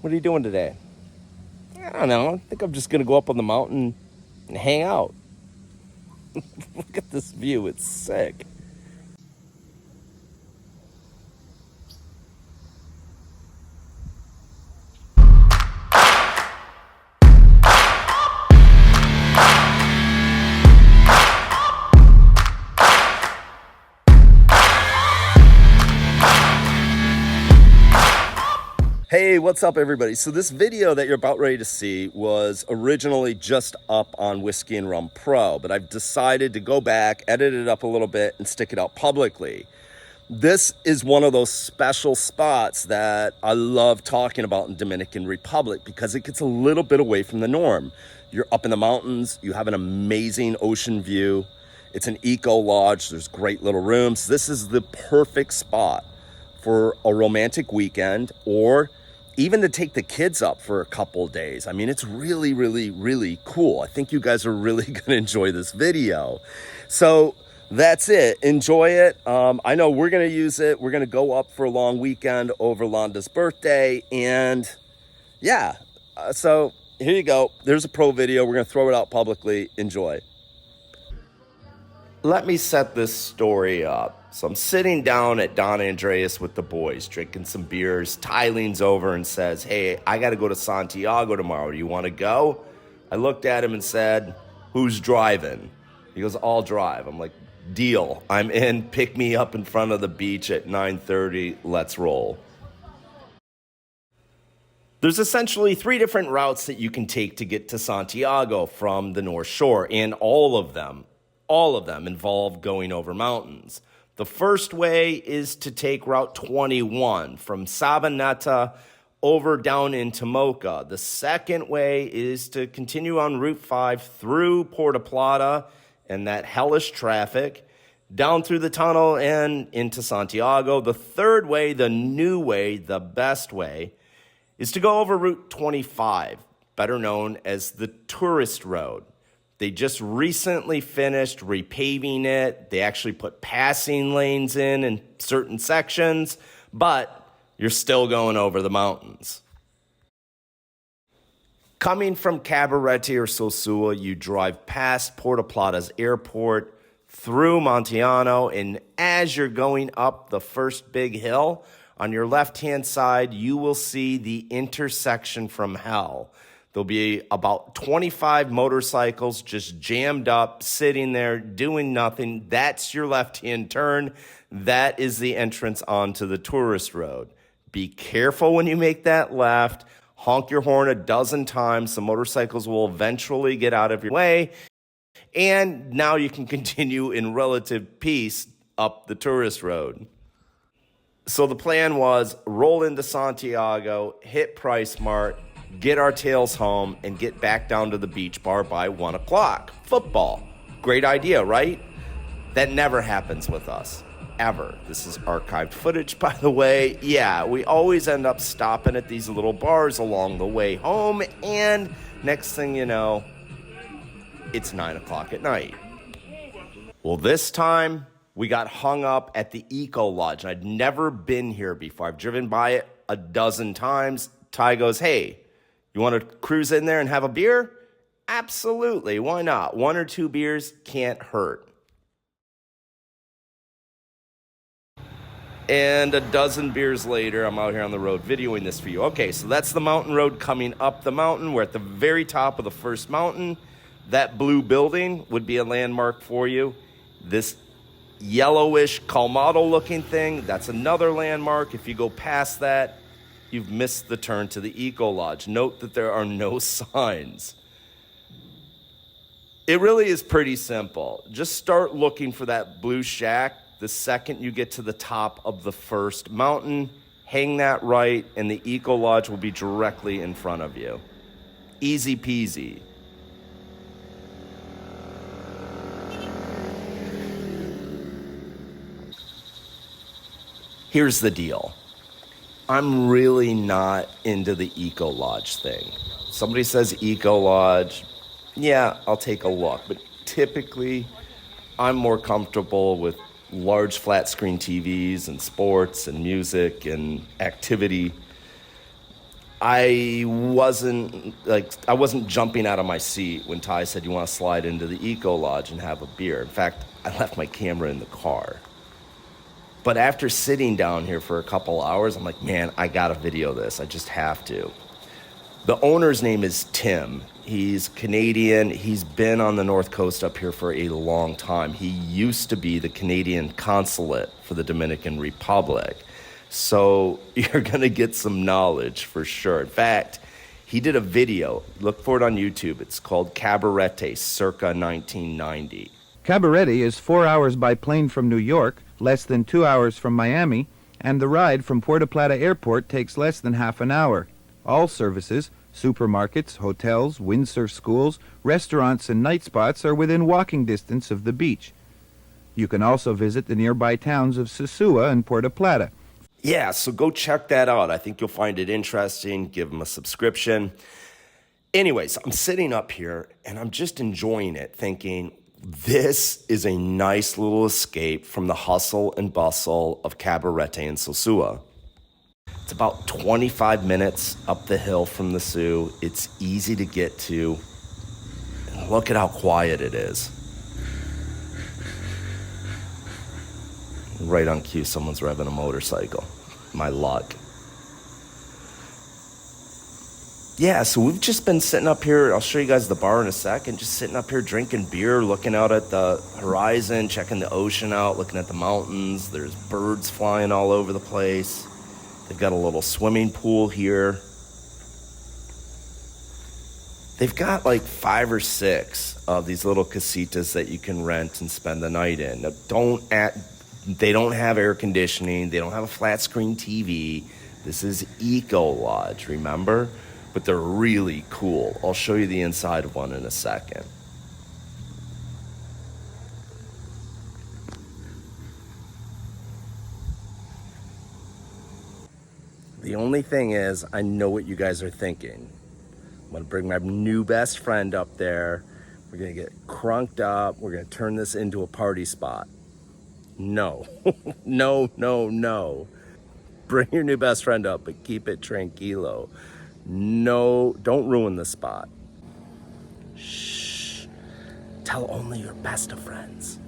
What are you doing today? I don't know. I think I'm just going to go up on the mountain and hang out. Look at this view. It's sick. Hey, what's up, everybody? So this video that you're about ready to see was originally just up on Whiskey and Rum Pro, but I've decided to go back, edit it up a little bit, and stick it out publicly. This is one of those special spots that I love talking about in Dominican Republic because it gets a little bit away from the norm. You're up in the mountains, you have an amazing ocean view. It's an eco lodge, there's great little rooms. This is the perfect spot for a romantic weekend or even to take the kids up for a couple days. I mean, it's really, really, really cool. I think you guys are really gonna enjoy this video. So that's it. Enjoy it. I know we're going to use it. We're going to go up for a long weekend over Londa's birthday. And yeah, so here you go. There's a pro video. We're going to throw it out publicly. Enjoy. Let me set this story up. So I'm sitting down at Don Andreas with the boys, drinking some beers. Ty leans over and says, "Hey, I got to go to Santiago tomorrow. Do you want to go?" I looked at him and said, "Who's driving?" He goes, "I'll drive." I'm like, "Deal. I'm in. Pick me up in front of the beach at 9:30. Let's roll." There's essentially 3 different routes that you can take to get to Santiago from the North Shore, and all of them involve going over mountains. The first way is to take Route 21 from Sabaneta over down into Mocha. The second way is to continue on Route 5 through Puerto Plata and that hellish traffic, down through the tunnel and into Santiago. The third way, the new way, the best way, is to go over Route 25, better known as the tourist road. They just recently finished repaving it. They actually put passing lanes in certain sections, but you're still going over the mountains. Coming from Cabarete or Sosua, you drive past Puerto Plata's airport, through Montiano, and as you're going up the first big hill, on your left-hand side, you will see the intersection from hell. There'll be about 25 motorcycles just jammed up, sitting there, doing nothing. That's your left-hand turn. That is the entrance onto the tourist road. Be careful when you make that left. Honk your horn a dozen times. The motorcycles will eventually get out of your way. And now you can continue in relative peace up the tourist road. So the plan was roll into Santiago, hit Price Mart, get our tails home, and get back down to the beach bar by 1 o'clock. Football. Great idea, right? That never happens with us. Ever. This is archived footage, by the way. Yeah, we always end up stopping at these little bars along the way home, and next thing you know, it's 9 o'clock at night. Well, this time, we got hung up at the Eco Lodge. I'd never been here before. I've driven by it a dozen times. Ty goes, "Hey, you want to cruise in there and have a beer?" Absolutely, why not? 1 or 2 beers can't hurt. And a dozen beers later, I'm out here on the road videoing this for you. Okay, so that's the mountain road coming up the mountain. We're at the very top of the first mountain. That blue building would be a landmark for you. This yellowish Colmado looking thing, that's another landmark. If you go past that, you've missed the turn to the Eco Lodge. Note that there are no signs. It really is pretty simple. Just start looking for that blue shack the second you get to the top of the first mountain. Hang that right, and the Eco Lodge will be directly in front of you. Easy peasy. Here's the deal. I'm really not into the Eco Lodge thing. Somebody says Eco Lodge, yeah, I'll take a look. But typically, I'm more comfortable with large flat screen TVs and sports and music and activity. I wasn't jumping out of my seat when Ty said you want to slide into the Eco Lodge and have a beer. In fact, I left my camera in the car. But after sitting down here for a couple hours, I'm like, man, I gotta video this. I just have to. The owner's name is Tim. He's Canadian. He's been on the North Coast up here for a long time. He used to be the Canadian consulate for the Dominican Republic. So you're gonna get some knowledge for sure. In fact, he did a video. Look for it on YouTube. It's called Cabarete, circa 1990. Cabarete is 4 hours by plane from New York, less than 2 hours from Miami, and the ride from Puerto Plata Airport takes less than half an hour. All services, supermarkets, hotels, windsurf schools, restaurants, and night spots are within walking distance of the beach. You can also visit the nearby towns of Sosua and Puerto Plata. Yeah, so go check that out. I think you'll find it interesting. Give them a subscription. Anyways, I'm sitting up here and I'm just enjoying it, thinking this is a nice little escape from the hustle and bustle of Cabarete and Sosua. It's about 25 minutes up the hill from the Sioux. It's easy to get to. And look at how quiet it is. Right on cue, someone's revving a motorcycle. My luck. Yeah, so we've just been sitting up here. I'll show you guys the bar in a second. Just sitting up here drinking beer, looking out at the horizon, checking the ocean out, looking at the mountains. There's birds flying all over the place. They've got a little swimming pool here. They've got like 5 or 6 of these little casitas that you can rent and spend the night in. Now, they don't have air conditioning. They don't have a flat screen TV. This is Eco Lodge, remember? But they're really cool. I'll show you the inside of one in a second. The only thing is, I know what you guys are thinking. I'm gonna bring my new best friend up there. We're gonna get crunked up. We're gonna turn this into a party spot. No, no. Bring your new best friend up, but keep it tranquilo. No, don't ruin the spot. Shh, tell only your best of friends.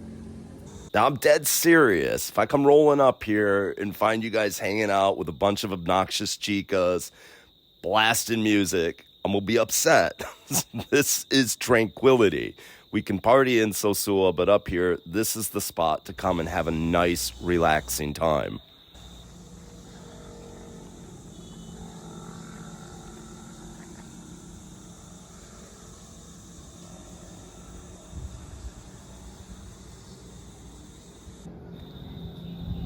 Now, I'm dead serious. If I come rolling up here and find you guys hanging out with a bunch of obnoxious chicas, blasting music, I'm gonna be upset. This is tranquility. We can party in Sosua, but up here, this is the spot to come and have a nice, relaxing time.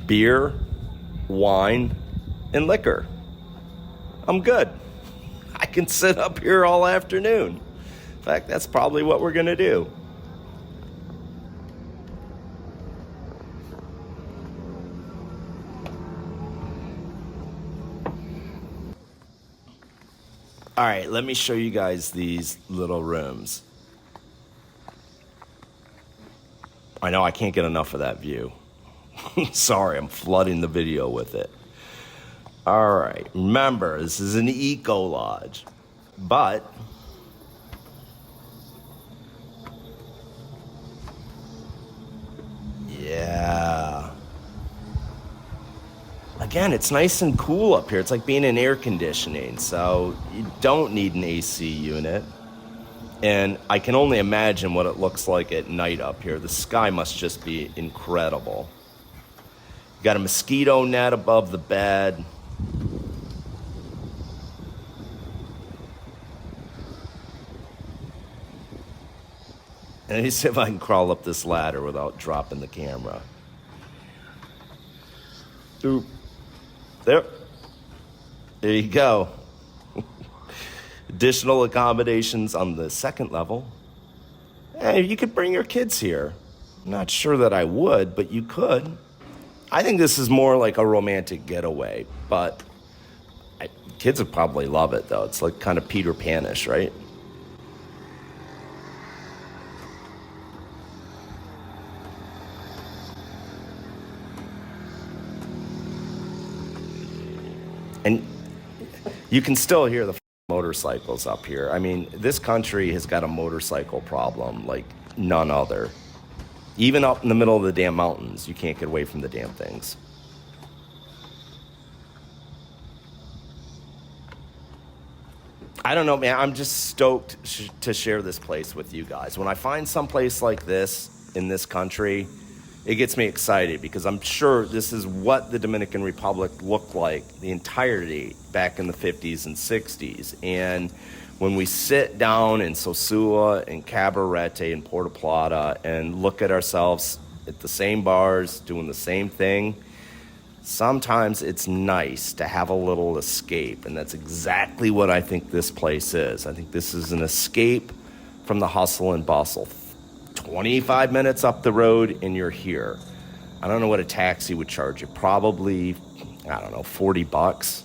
Beer, wine, and liquor. I'm good. I can sit up here all afternoon. In fact, that's probably what we're gonna do. All right, let me show you guys these little rooms. I know I can't get enough of that view. Sorry, I'm flooding the video with it. All right, remember, this is an Eco Lodge, but yeah. Again, it's nice and cool up here. It's like being in air conditioning, so you don't need an AC unit. And I can only imagine what it looks like at night up here. The sky must just be incredible. Got a mosquito net above the bed. And let me see if I can crawl up this ladder without dropping the camera. Oop. There. There you go. Additional accommodations on the second level. Hey, you could bring your kids here. I'm not sure that I would, but you could. I think this is more like a romantic getaway, but kids would probably love it, though. It's like kind of Peter Pan-ish, right? And You can still hear the motorcycles up here. I mean, this country has got a motorcycle problem like none other. Even up in the middle of the damn mountains, you can't get away from the damn things. I don't know, man. I'm just stoked to share this place with you guys. When I find some place like this in this country, it gets me excited because I'm sure this is what the Dominican Republic looked like the entirety back in the 50s and 60s. And when we sit down in Sosua and Cabarete and Puerto Plata and look at ourselves at the same bars doing the same thing, sometimes it's nice to have a little escape, and that's exactly what I think this place is. I think this is an escape from the hustle and bustle. 25 minutes up the road and you're here. I don't know what a taxi would charge you. Probably, I don't know, $40.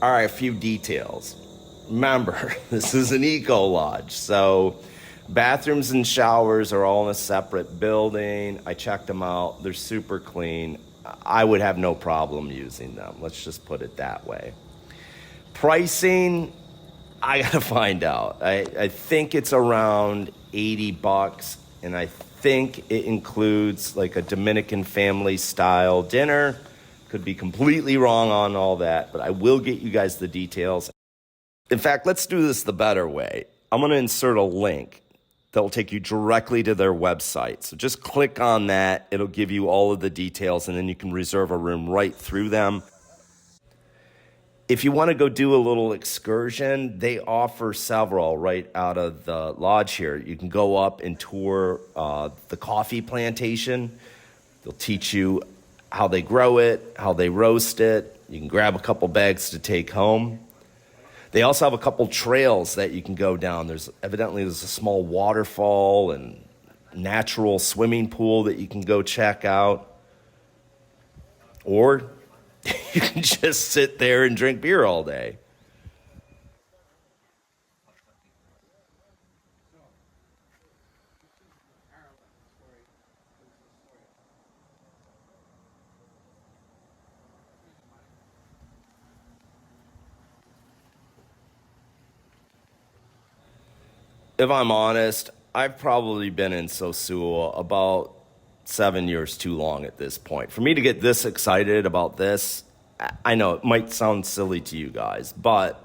All right, a few details. Remember, this is an eco lodge, so bathrooms and showers are all in a separate building. I checked them out. They're super clean. I would have no problem using them. Let's just put it that way. Pricing, I gotta find out. I think it's around $80, and I think it includes like a Dominican family style dinner. Could be completely wrong on all that, but I will get you guys the details. In fact, let's do this the better way. I'm gonna insert a link that will take you directly to their website. So just click on that. It'll give you all of the details, and then you can reserve a room right through them. If you want to go do a little excursion, they offer several right out of the lodge here. You can go up and tour the coffee plantation. They'll teach you how they grow it, how they roast it. You can grab a couple bags to take home. They also have a couple trails that you can go down. There's a small waterfall and natural swimming pool that you can go check out. Or you can just sit there and drink beer all day. If I'm honest, I've probably been in Sosua about 7 years too long at this point. For me to get this excited about this, I know it might sound silly to you guys, but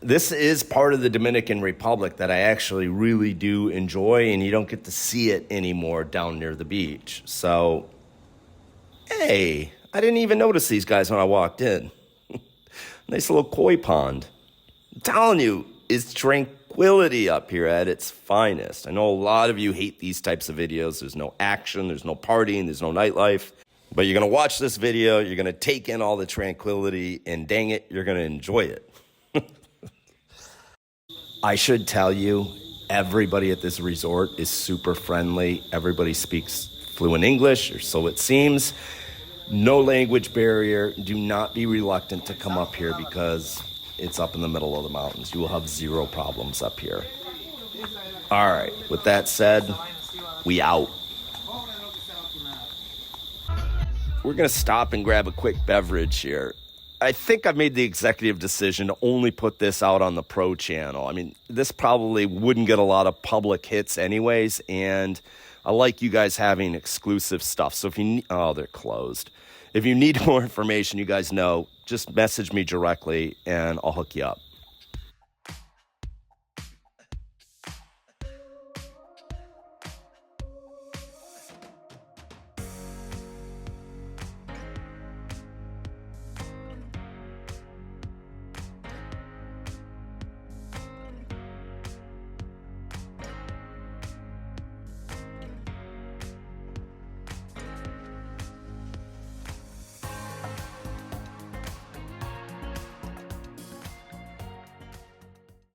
this is part of the Dominican Republic that I actually really do enjoy, and you don't get to see it anymore down near the beach. So, hey, I didn't even notice these guys when I walked in. Nice little koi pond. I'm telling you, it's tranquility up here at its finest. I know a lot of you hate these types of videos. There's no action, there's no partying, there's no nightlife. But you're going to watch this video, you're going to take in all the tranquility, and dang it, you're going to enjoy it. I should tell you, everybody at this resort is super friendly. Everybody speaks fluent English, or so it seems. No language barrier. Do not be reluctant to come up here because it's up in the middle of the mountains. You will have zero problems up here. All right, with that said, we out. We're going to stop and grab a quick beverage here. I think I've made the executive decision to only put this out on the Pro channel. I mean, this probably wouldn't get a lot of public hits anyways, and I like you guys having exclusive stuff. So if you need, oh, they're closed. If you need more information, you guys know, just message me directly and I'll hook you up.